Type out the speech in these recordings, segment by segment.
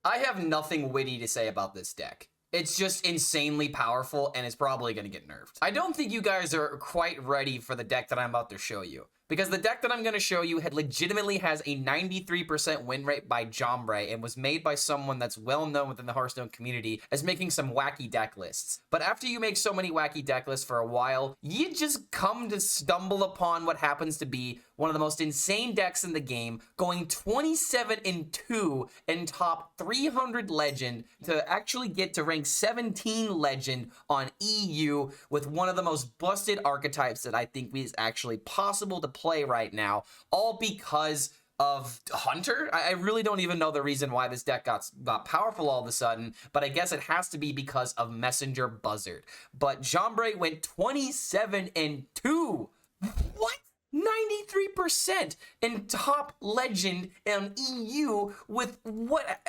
I have nothing witty to say about this deck. It's just insanely powerful, and it's probably going to get nerfed. I don't think you guys are quite ready for the deck that I'm about to show you, because the deck that I'm going to show you legitimately has a 93% win rate by Jombre and was made by someone that's well known within the Hearthstone community as making some wacky deck lists. But after you make so many wacky deck lists for a while, you just come to stumble upon what happens to be one of the most insane decks in the game, going 27-2 in top 300 legend to actually get to rank 17 legend on EU with one of the most busted archetypes that I think is actually possible to play right now, all because of Hunter. I really don't even know the reason why this deck got powerful all of a sudden, but I guess it has to be because of Messenger Buzzard. But Jombre went 27-2. What? 93% in top legend in EU with what?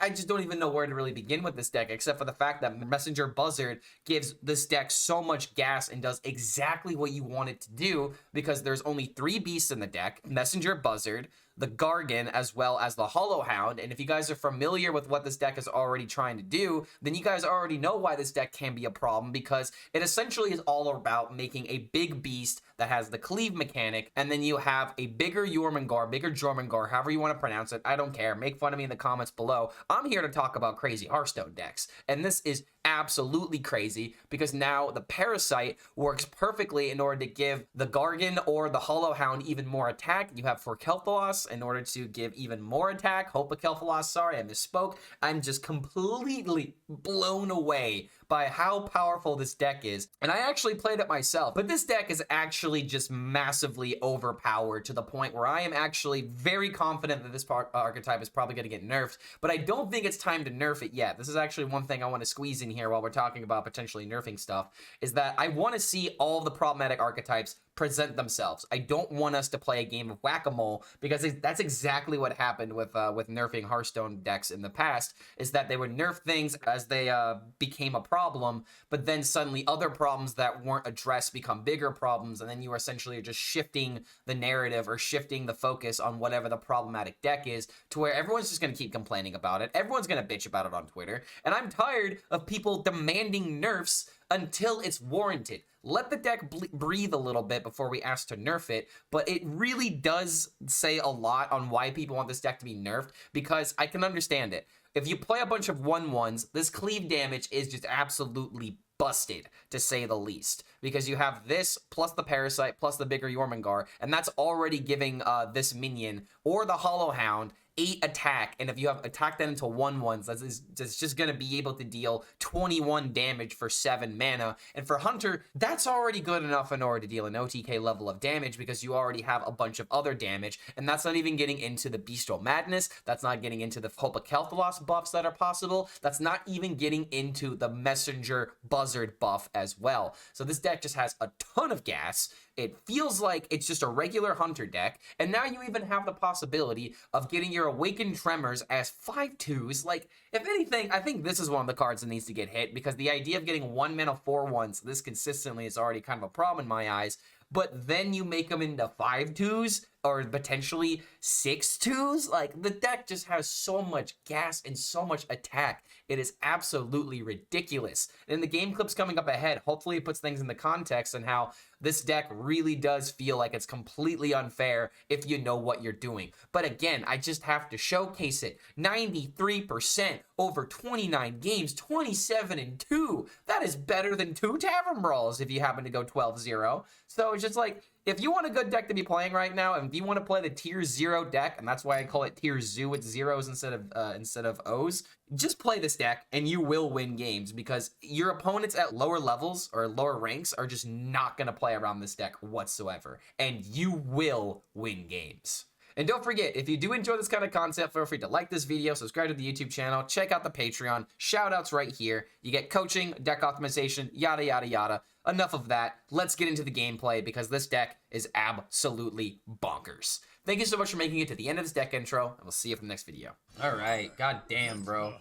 I just don't even know where to really begin with this deck, except for the fact that Messenger Buzzard gives this deck so much gas and does exactly what you want it to do, because there's only 3 beasts in the deck: Messenger Buzzard, the Gargan, as well as the Hollow Hound. And if you guys are familiar with what this deck is already trying to do, then you guys already know why this deck can be a problem, because it essentially is all about making a big beast that has the cleave mechanic, and then you have a bigger Jormungandr, however you want to pronounce it. I don't care. Make fun of me in the comments below. I'm here to talk about crazy Hearthstone decks, and this is absolutely crazy, because now the Parasite works perfectly in order to give the Gargan or the Hollow Hound even more attack. You have for Kel'Thuzad in order to give even more attack. Hope of Kel'Thuzad, sorry, I misspoke. I'm just completely blown away by how powerful this deck is, and I actually played it myself, but this deck is actually just massively overpowered to the point where I am actually very confident that this archetype is probably going to get nerfed, but I don't think it's time to nerf it yet. This is actually one thing I want to squeeze in here while we're talking about potentially nerfing stuff, is that I want to see all the problematic archetypes present themselves. I don't want us to play a game of whack-a-mole, because that's exactly what happened with nerfing Hearthstone decks in the past, is that they would nerf things as they became a problem, but then suddenly other problems that weren't addressed become bigger problems, and then you are essentially just shifting the narrative or shifting the focus on whatever the problematic deck is, to where everyone's just going to keep complaining about it. Everyone's going to bitch about it on Twitter, and I'm tired of people demanding nerfs until it's warranted. Let the deck breathe a little bit before we ask to nerf it, but it really does say a lot on why people want this deck to be nerfed, because I can understand it. If you play a bunch of 1/1s, this cleave damage is just absolutely busted, to say the least, because you have this plus the Parasite plus the bigger Jormungandr, and that's already giving this minion or the Hollow Hound 8 attack, and if you have attacked that into 1/1s, that's just going to be able to deal 21 damage for 7 mana, and for Hunter, that's already good enough in order to deal an OTK level of damage, because you already have a bunch of other damage, and that's not even getting into the Bestial Madness, that's not getting into the Hope of Kel'Thuzad buffs that are possible, that's not even getting into the Messenger Buzzard buff as well. So this deck just has a ton of gas. It feels like it's just a regular Hunter deck, and now you even have the possibility of getting your Awakened Tremors as 5/2s. Like, if anything, I think this is one of the cards that needs to get hit, because the idea of getting 1 mana 4/1s this consistently is already kind of a problem in my eyes, but then you make them into 5/2s or potentially 6/2s. Like, the deck just has so much gas and so much attack. It is absolutely ridiculous. And the game clips coming up ahead, hopefully it puts things into context and how this deck really does feel like it's completely unfair if you know what you're doing. But again, I just have to showcase it. 93% over 29 games, 27-2. That is better than 2 Tavern Brawls if you happen to go 12-0. So it's just like, if you want a good deck to be playing right now, and if you want to play the tier 0 deck, and that's why I call it tier zoo, it's zeros instead of O's, just play this deck and you will win games, because your opponents at lower levels or lower ranks are just not going to play around this deck whatsoever, and you will win games. And don't forget, if you do enjoy this kind of content, feel free to like this video, subscribe to the YouTube channel, check out the Patreon, shoutouts right here. You get coaching, deck optimization, yada, yada, yada. Enough of that. Let's get into the gameplay, because this deck is absolutely bonkers. Thank you so much for making it to the end of this deck intro, and we'll see you for the next video. All right. God damn, bro.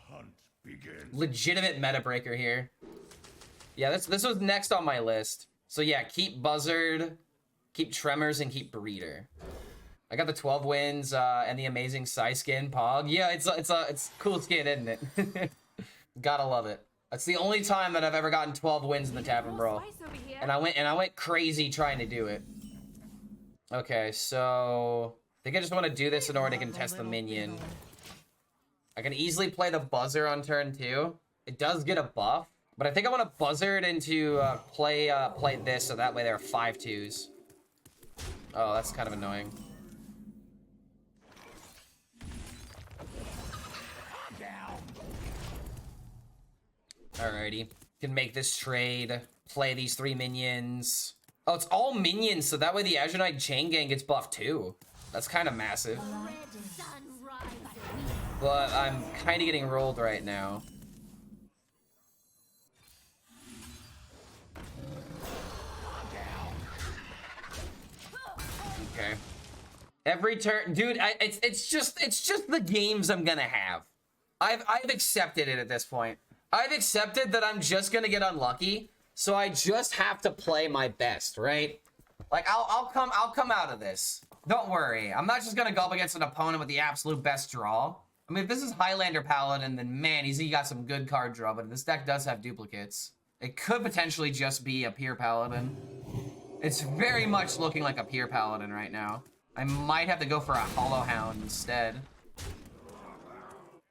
Legitimate meta breaker here. Yeah, this was next on my list. So yeah, keep Buzzard, keep Tremors, and keep Breeder. I got the 12 wins and the amazing Psy skin, Pog. Yeah, it's cool skin, isn't it? Gotta love it. That's the only time that I've ever gotten 12 wins in the Tavern Brawl. And I went crazy trying to do it. Okay, so I think I just want to do this in order to contest the minion. I can easily play the buzzer on turn 2. It does get a buff, but I think I want to buzzer it into play this so that way there are 5/2s. Oh, that's kind of annoying. Alrighty. Can make this trade. Play these 3 minions. Oh, it's all minions, so that way the Azure Knight Chain Gang gets buffed too. That's kind of massive. But I'm kind of getting rolled right now. Okay. Every turn, dude. It's just the games I'm gonna have. I've accepted it at this point. I've accepted that I'm just gonna get unlucky, so I just have to play my best, right? Like I'll come out of this. Don't worry. I'm not just gonna go up against an opponent with the absolute best draw. I mean, if this is Highlander Paladin, then man, he got some good card draw, but this deck does have duplicates. It could potentially just be a Pure Paladin. It's very much looking like a Pure Paladin right now. I might have to go for a Hollow Hound instead.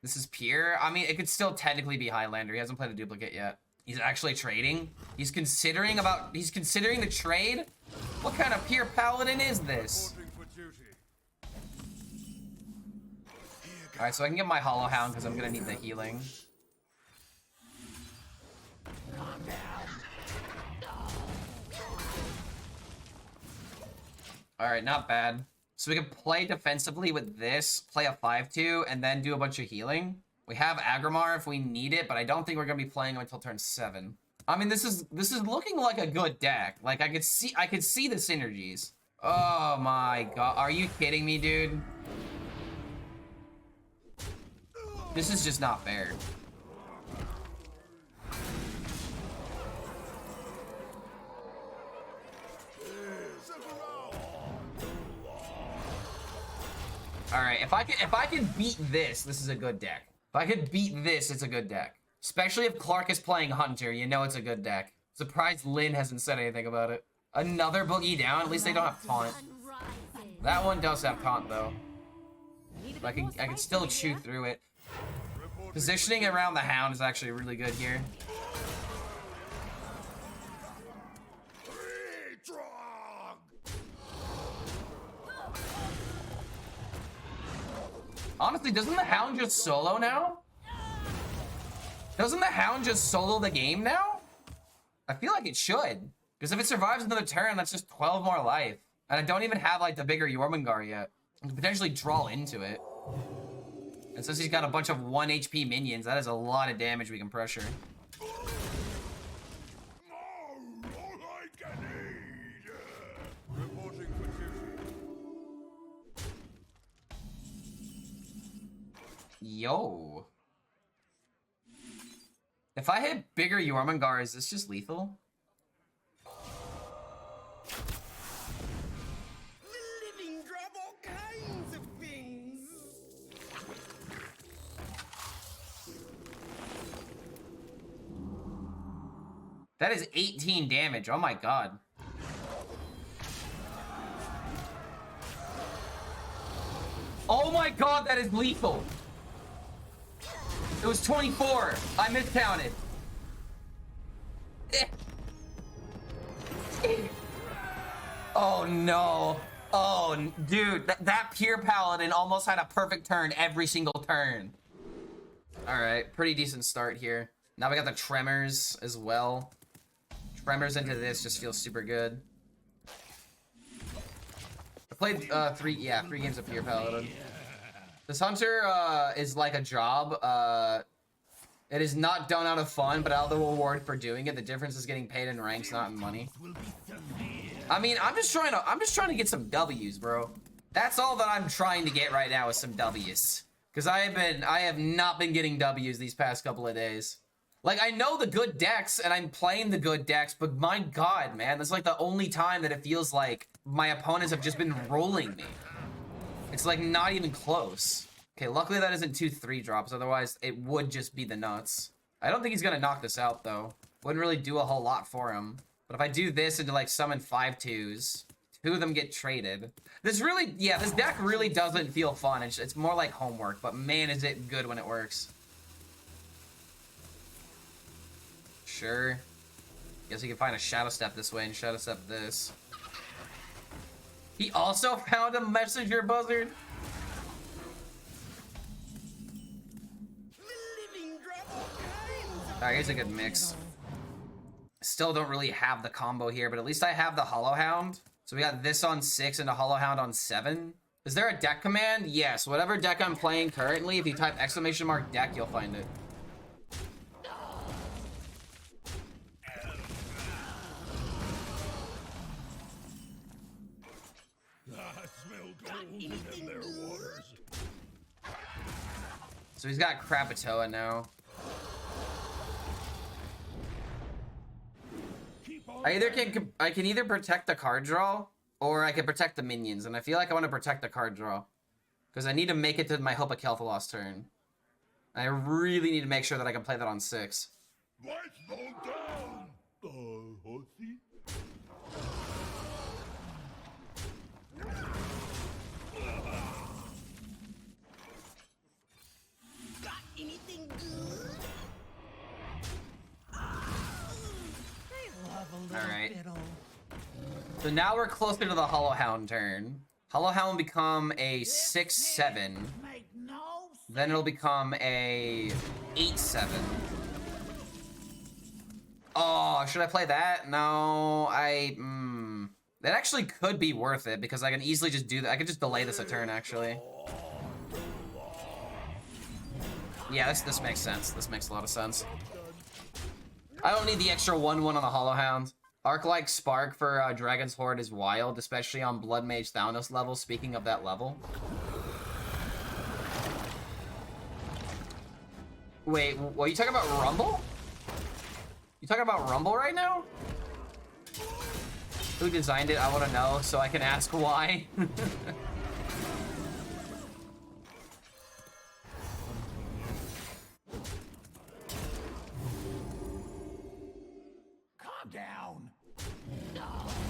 This is Pure. I mean, it could still technically be Highlander. He hasn't played a duplicate yet. He's actually trading. He's considering the trade? What kind of Pure Paladin is this? Alright, so I can get my Hollow Hound because I'm gonna need the healing. Alright, not bad. So we can play defensively with this, play a 5/2, and then do a bunch of healing. We have Agrimar if we need it, but I don't think we're gonna be playing him until turn 7. I mean, this is looking like a good deck. Like I could see the synergies. Oh my god, are you kidding me, dude? This is just not fair. Alright, if I can beat this is a good deck. If I could beat this, it's a good deck. Especially if Clark is playing Hunter, you know it's a good deck. Surprised Lynn hasn't said anything about it. Another boogie down? At least they don't have taunt. That one does have taunt though. But I can still chew through it. Positioning around the Hound is actually really good here. Honestly, doesn't the Hound just solo now? Doesn't the Hound just solo the game now? I feel like it should. Because if it survives another turn, that's just 12 more life. And I don't even have, like, the bigger Jormungandr yet. I can potentially draw into it. And since he's got a bunch of 1 HP minions, that is a lot of damage we can pressure. Yo. If I hit bigger Jormungandr, is this just lethal? The living drop all kinds of things. That is 18 damage. Oh my god. Oh my god, that is lethal. It was 24. I miscounted. Oh no. Oh, dude, that Pure Paladin almost had a perfect turn every single turn. All right, pretty decent start here. Now we got the Tremors as well. Tremors into this just feels super good. I played 3 games of Pure Paladin. This Hunter is like a job. It is not done out of fun, but out of the reward for doing it. The difference is getting paid in ranks, not in money. I mean, I'm just trying to get some W's, bro. That's all that I'm trying to get right now is some W's. Because I have not been getting W's these past couple of days. Like, I know the good decks, and I'm playing the good decks, but my god, man, that's like the only time that it feels like my opponents have just been rolling me. It's like not even close. Okay, luckily that isn't 2 3-drops, otherwise it would just be the nuts. I don't think he's gonna knock this out though. Wouldn't really do a whole lot for him. But if I do this and like summon 5 2s, 2 of them get traded. This really, yeah, this deck really doesn't feel fun. It's more like homework, but man, is it good when it works. Sure. Guess we can find a Shadow Step this way and Shadow Step this. He also found a Messenger Buzzard. Alright, here's a good mix. Still don't really have the combo here, but at least I have the Hollow Hound. So we got this on 6 and a Hollow Hound on 7. Is there a deck command? Yes, whatever deck I'm playing currently, if you type !deck, you'll find it. So he's got Krakatoa now. I can either protect the card draw or I can protect the minions, and I feel like I want to protect the card draw because I need to make it to my Kel'Thuz's turn. I really need to make sure that I can play that on 6. Alright. So now we're closer to the Hollow Hound turn. Hollow Hound will become a 6/7. Then it'll become a 8/7. Oh, should I play that? No, that actually could be worth it because I can easily just do that. I could just delay this a turn, actually. Yeah, this makes sense. This makes a lot of sense. I don't need the extra 1/1 on the Hollow Hound. Arc-like Spark for Dragon's Horde is wild, especially on Blood Mage Thanos level, speaking of that level. Wait, what are you talking about, Rumble? You talking about Rumble right now? Who designed it? I want to know so I can ask why.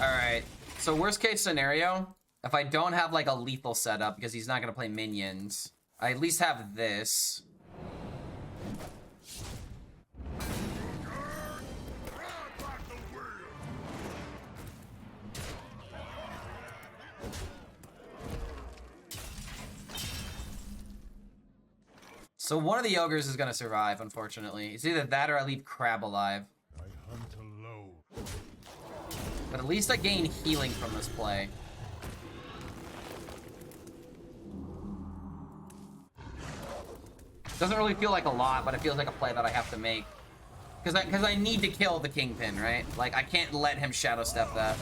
Alright, so worst case scenario, if I don't have like a lethal setup because he's not going to play minions, I at least have this. So one of the ogres is going to survive, unfortunately. It's either that or I leave Crab alive. But at least I gain healing from this play. Doesn't really feel like a lot, but it feels like a play that I have to make. Because I need to kill the Kingpin, right? Like, I can't let him Shadow Step that.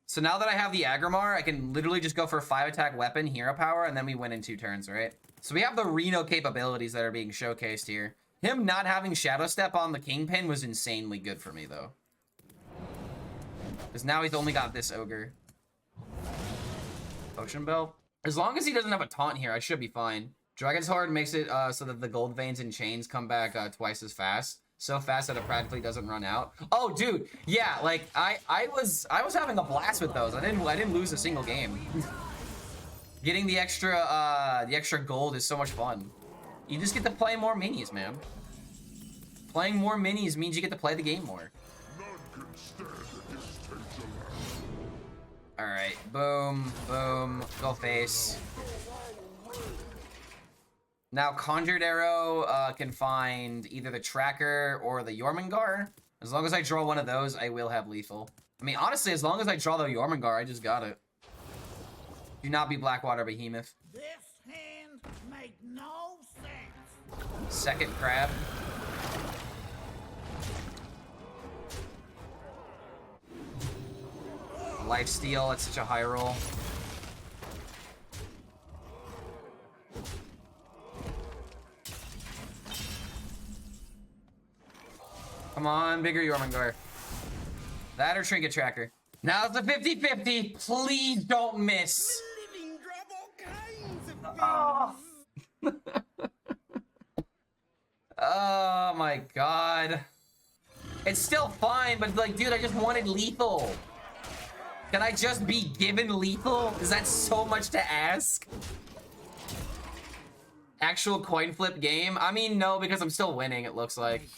So now that I have the Agrimar, I can literally just go for a 5-attack weapon, hero power, and then we win in 2 turns, right? So we have the Reno capabilities that are being showcased here. Him not having Shadow Step on the Kingpin was insanely good for me, though. Because now he's only got this ogre. Potion Belt. As long as he doesn't have a taunt here, I should be fine. Dragon's Horde makes it so that the gold veins and chains come back twice as fast. So fast that it practically doesn't run out. Oh, dude, yeah, like I was having a blast with those. I didn't lose a single game. Getting the extra gold is so much fun. You just get to play more minis, man. Playing more minis means you get to play the game more. Alright, boom, boom, go face. Now Conjured Arrow can find either the Tracker or the Jormungandr. As long as I draw one of those, I will have lethal. I mean, honestly, as long as I draw the Jormungandr, I just got it. Do not be Blackwater Behemoth. This hand make no sense. Second Crab. Lifesteal, that's such a high roll. Come on, bigger Jormungandr. That or Trinket Tracker. Now it's a 50-50. Please don't miss. Living drop all Oh my god. It's still fine, but like, dude, I just wanted lethal. Can I just be given lethal? Is that so much to ask? Actual coin flip game? I mean, no, because I'm still winning, it looks like.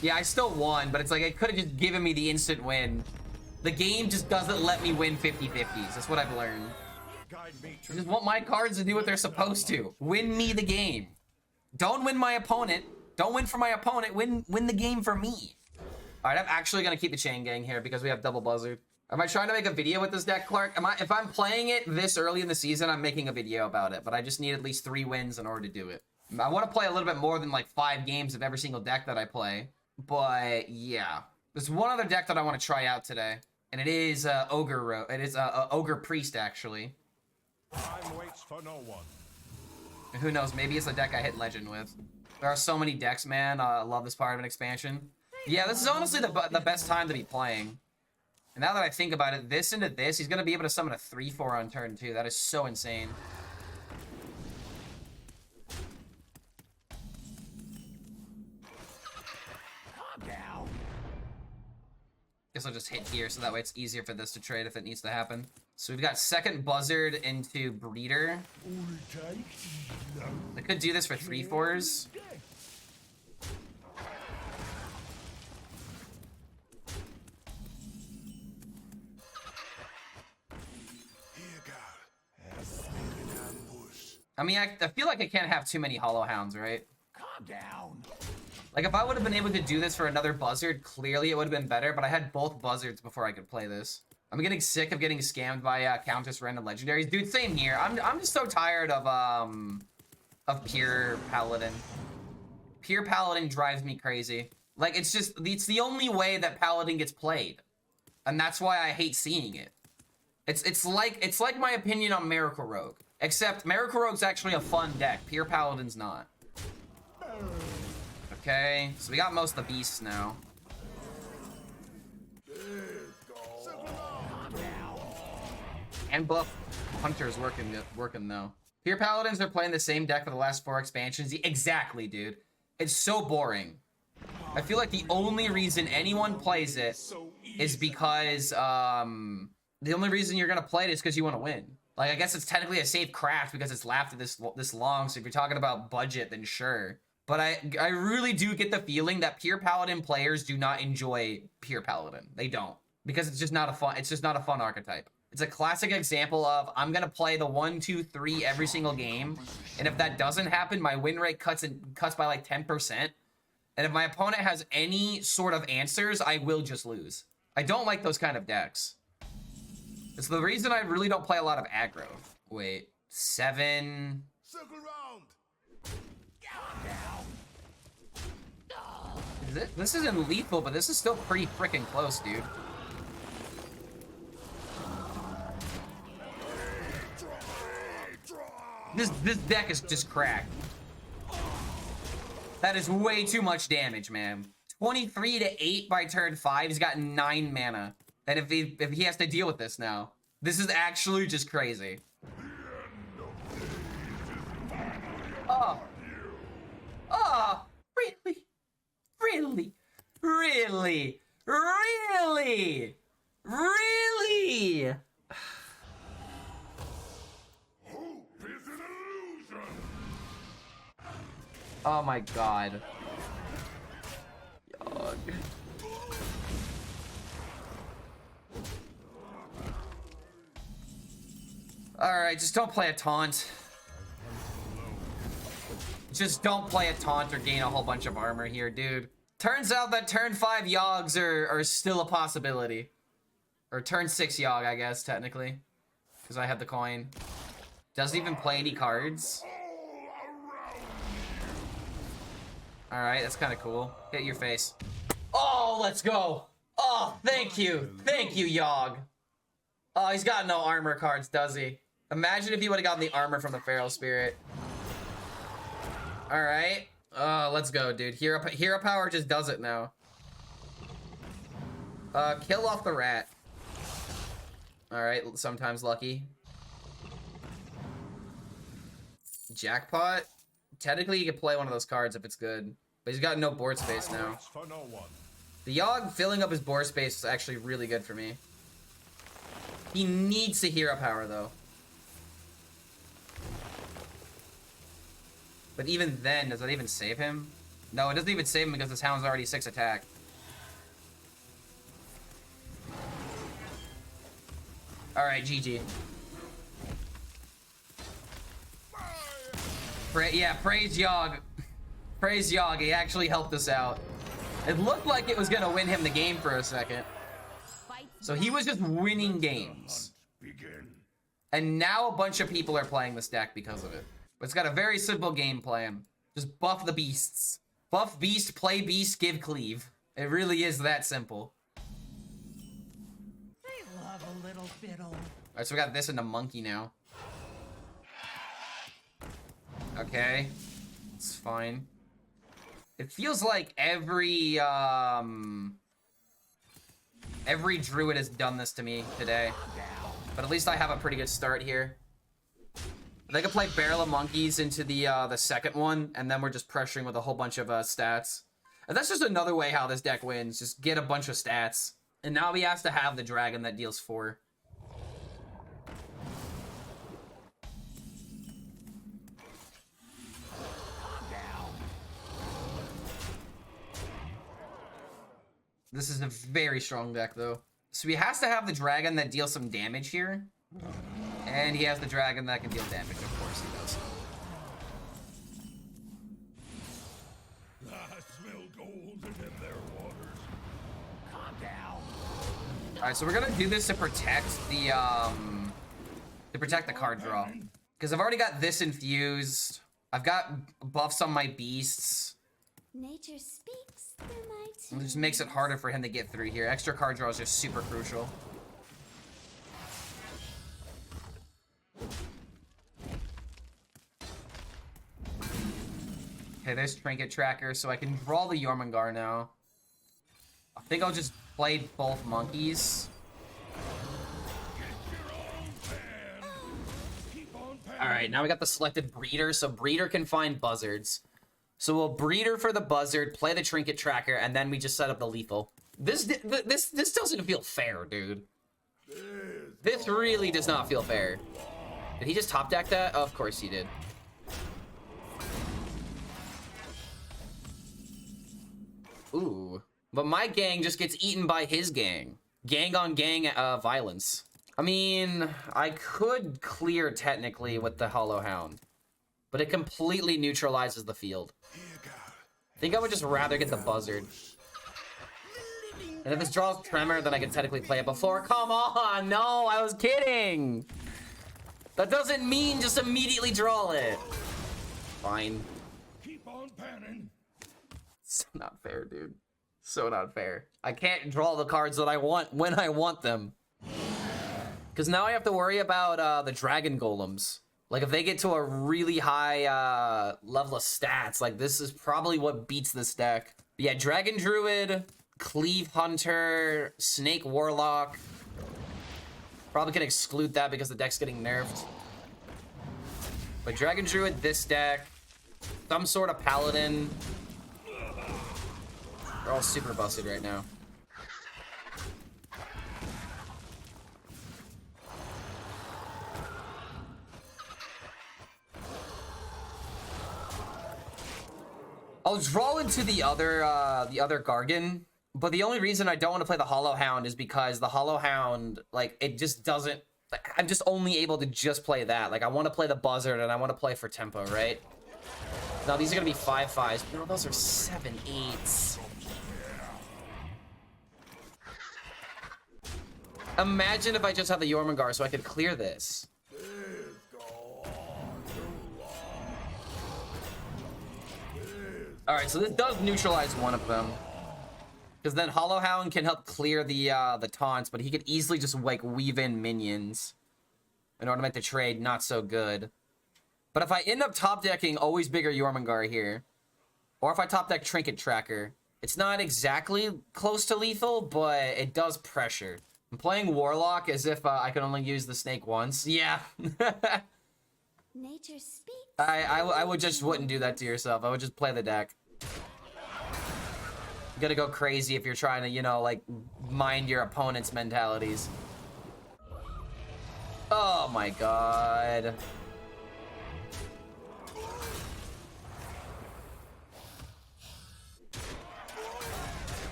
Yeah, I still won, but it's like, it could have just given me the instant win. The game just doesn't let me win 50-50s. That's what I've learned. I just want my cards to do what they're supposed to. Win me the game. Don't win my opponent. Don't win for my opponent. Win the game for me. All right, I'm actually gonna keep the chain gang here because we have double buzzard. Am I trying to make a video with this deck, Clark? If I'm playing it this early in the season, I'm making a video about it, but I just need at least 3 wins in order to do it. I want to play a little bit more than like 5 games of every single deck that I play, but yeah. There's one other deck that I want to try out today, and it is Ogre. It is Ogre Priest, actually. Time waits for no one. And who knows? Maybe it's a deck I hit Legend with. There are so many decks, man. I love this part of an expansion. Yeah, this is honestly the best time to be playing. And now that I think about it, this into this, he's going to be able to summon a 3/4 on turn 2. That is so insane. Calm down. Guess I'll just hit here so that way it's easier for this to trade if it needs to happen. So we've got second Buzzard into Breeder. I could do this for 3/4s. I mean, I feel like I can't have too many Hollow Hounds, right? Calm down. Like, if I would have been able to do this for another Buzzard, clearly it would have been better, but I had both Buzzards before I could play this. I'm getting sick of getting scammed by Countess random legendaries. Dude, same here. I'm just so tired of pure Paladin. Pure Paladin drives me crazy. Like, it's the only way that Paladin gets played. And that's why I hate seeing it. It's like my opinion on Miracle Rogue. Except Miracle Rogue's actually a fun deck. Pure Paladin's not. Okay, so we got most of the beasts now. And buff Hunter's working though. Pure Paladins are playing the same deck for the last 4 expansions. Exactly, dude. It's so boring. I feel like the only reason anyone plays it is because the only reason you're gonna play it is because you want to win. Like, I guess it's technically a safe craft because it's lasted this long, so if you're talking about budget, then sure. But I really do get the feeling that Pure Paladin players do not enjoy Pure Paladin. They don't. Because it's just not a fun archetype. It's a classic example of, I'm gonna play the 1, 2, 3 every single game, and if that doesn't happen, my win rate cuts by like 10%. And if my opponent has any sort of answers, I will just lose. I don't like those kind of decks. It's the reason I really don't play a lot of aggro. Wait, 7. Circle round. This isn't lethal, but this is still pretty freaking close, dude. This deck is just cracked. That is way too much damage, man. 23 to 8 by turn 5. He's got 9 mana. And if he has to deal with this now, this is actually just crazy. Oh. Oh, really? Really? Really? Really? Really? Hope is an illusion. Oh my god. Yog. Alright, just don't play a taunt. Just don't play a taunt or gain a whole bunch of armor here, dude. Turns out that turn 5 Yogs are still a possibility. Or turn 6 Yog, I guess, technically. Because I have the coin. Doesn't even play any cards. Alright, that's kind of cool. Hit your face. Oh, let's go! Oh, thank you! Thank you, Yog! Oh, he's got no armor cards, does he? Imagine if he would have gotten the armor from the Feral Spirit. Alright. Let's go, dude. Hero power just does it now. Kill off the rat. Alright, sometimes lucky. Jackpot? Technically, you could play one of those cards if it's good. But he's got no board space Time now. waits for no one. The Yogg filling up his board space is actually really good for me. He needs to hero power, though. But even then, does that even save him? No, it doesn't even save him because this Hound's already 6 attack. Alright, GG. Praise Yogg. Praise Yogg, he actually helped us out. It looked like it was gonna win him the game for a second. So he was just winning games. Begin. And now a bunch of people are playing this deck because of it. But it's got a very simple game plan. Just buff the beasts. Buff beast, play beast, give cleave. It really is that simple. They love a little fiddle. Alright, so we got this and the monkey now. Okay. It's fine. It feels like every druid has done this to me today. But at least I have a pretty good start here. They could play Barrel of Monkeys into the second one, and then we're just pressuring with a whole bunch of stats. And that's just another way how this deck wins. Just get a bunch of stats. And now he has to have the dragon that deals 4. This is a very strong deck, though. So he has to have the dragon that deals some damage here. And he has the dragon that can deal damage, of course he does. I smell gold in their waters. Calm down. Alright, so we're gonna do this to protect the card draw. Because I've already got this infused. I've got buffs on my beasts. Nature speaks through my It just makes it harder for him to get through here. Extra card draw is just super crucial. Okay, there's Trinket Tracker, so I can draw the Jormungandr now. I think I'll just play both monkeys. Alright, now we got the selected Breeder, so Breeder can find buzzards. So we'll Breeder for the buzzard, play the Trinket Tracker, and then we just set up the lethal. This doesn't feel fair, dude. This really does not feel fair. Did he just top deck that? Oh, of course he did. Ooh. But my gang just gets eaten by his gang. Gang on gang violence. I mean, I could clear technically with the Hollow Hound, but it completely neutralizes the field. I think I would just rather get the buzzard. And if this draws Tremor, then I can technically play it before. Come on, no, I was kidding. That doesn't mean just immediately draw it. Fine. Keep on panning. So not fair, dude. So not fair. I can't draw the cards that I want when I want them. Because now I have to worry about the dragon golems. Like, if they get to a really high level of stats, like, this is probably what beats this deck. But yeah, Dragon Druid, Cleave Hunter, Snake Warlock. Probably can exclude that because the deck's getting nerfed. But Dragon Druid, this deck, some sort of Paladin. They're all super busted right now. I'll draw into the other Gargan, but the only reason I don't want to play the Hollow Hound is because the Hollow Hound, like, it just doesn't. I'm just only able to just play that. Like, I want to play the Buzzard and I want to play for tempo, right? Now these are gonna be 5/5s. No, those are 7/8s. Imagine if I just had the Jormungandr so I could clear this. Alright, so this does neutralize one of them. Because then Hollow Hound can help clear the taunts, but he could easily just, like, weave in minions in order to make the trade not so good. But if I end up top decking Always Bigger Jormungandr here, or if I top deck Trinket Tracker, it's not exactly close to lethal, but it does pressure. I'm playing Warlock as if I can only use the snake once. Yeah. Nature speaks. I would just wouldn't do that to yourself. I would just play the deck. You gotta go crazy if you're trying to, you know, like, mind your opponent's mentalities. Oh my god.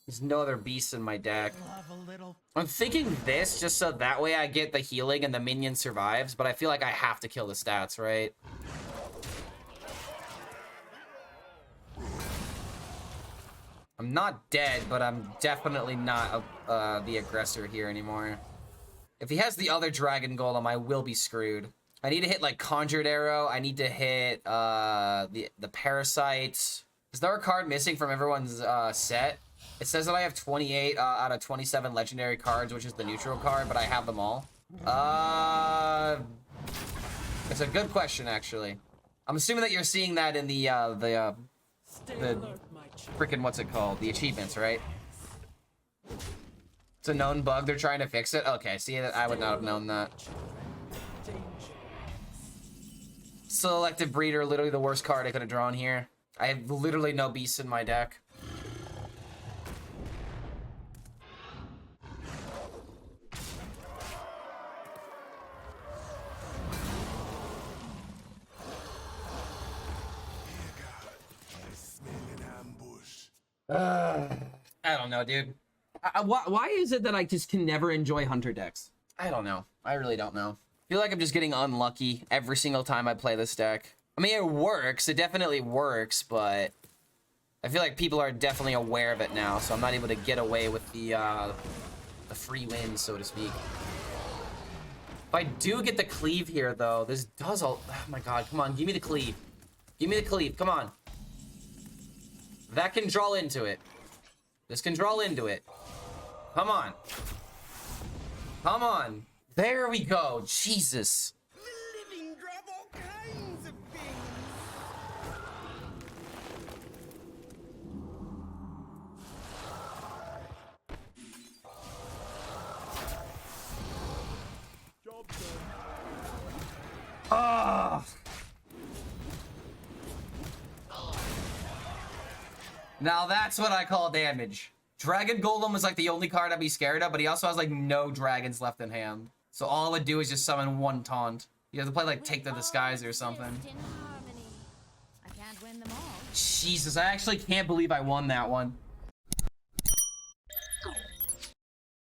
There's no other beasts in my deck. I'm thinking this just so that way I get the healing and the minion survives, but I feel like I have to kill the stats, right? I'm not dead, but I'm definitely not the aggressor here anymore. If he has the other dragon golem, I will be screwed. I need to hit like Conjured Arrow. I need to hit the Parasite. Is there a card missing from everyone's set? It says that I have 28 out of 27 legendary cards, which is the neutral card, but I have them all. It's a good question, actually. I'm assuming that you're seeing that in the freaking, what's it called? The achievements, right? It's a known bug. They're trying to fix it. Okay, see, I would not have known that. Selective Breeder, literally the worst card I could have drawn here. I have literally no beasts in my deck. I don't know, dude. Why is it that I just can never enjoy Hunter decks? I don't know. I really don't know. I feel like I'm just getting unlucky every single time I play this deck. I mean, it works. It definitely works, but I feel like people are definitely aware of it now, so I'm not able to get away with the free wins, so to speak. If I do get the cleave here, though, this does all... Oh my god, come on, give me the cleave. Give me the cleave, come on. That can draw into it. This can draw into it. Come on. Come on. There we go. Jesus. The living drop all kinds of things. Ah. Now that's what I call damage. Dragon Golem is like the only card I'd be scared of, but he also has like no dragons left in hand. So all I would do is just summon one taunt. You have to play like Take the Disguise or something. I can't win them all. Jesus, I actually can't believe I won that one.